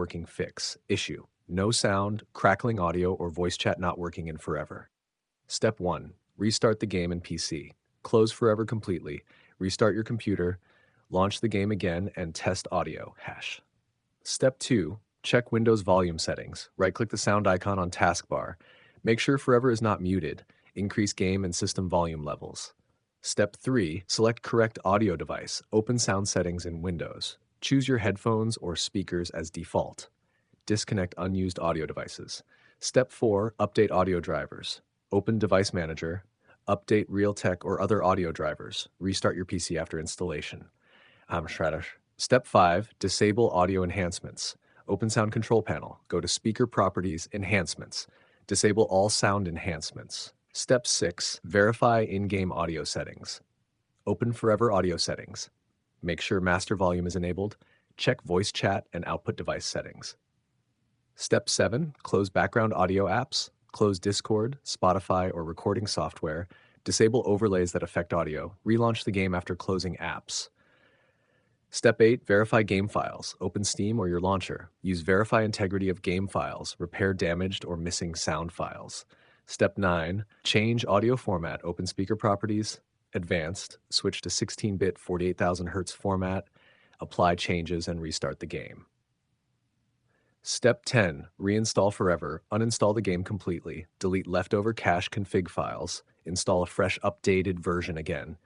working fix. Issue: no sound, crackling audio, or voice chat not working in forever. Step 1. Restart the game in PC. Close forever completely. Restart your computer. Launch the game again and test audio. Hash. Step 2. Check Windows volume settings. Right-click the sound icon on taskbar. Make sure forever is not muted. Increase game and system volume levels. Step 3. Select correct audio device. Open sound settings in Windows. Choose your headphones or speakers as default. Disconnect unused audio devices. Step 4. Update audio drivers. Open Device Manager. Update Realtek or other audio drivers. Restart your PC after installation. Step 5. Disable audio enhancements. Open Sound Control Panel. Go to Speaker Properties, Enhancements. Disable all sound enhancements. Step 6. Verify in-game audio settings. Open Forever Audio Settings. Make sure master volume is enabled. Check voice chat and output device settings. Step 7. Close background audio apps. Close Discord, Spotify, or recording software. Disable overlays that affect audio. Relaunch the game after closing apps. Step 8. Verify game files. Open Steam or your launcher. Use Verify integrity of game files. Repair damaged or missing sound files. Step 9. Change audio format. Open Speaker Properties. Advanced. Switch to 16-bit 48,000 Hz format. Apply changes and restart the game. Step 10. Reinstall forever. Uninstall the game completely. Delete leftover cache config files. Install a fresh updated version again.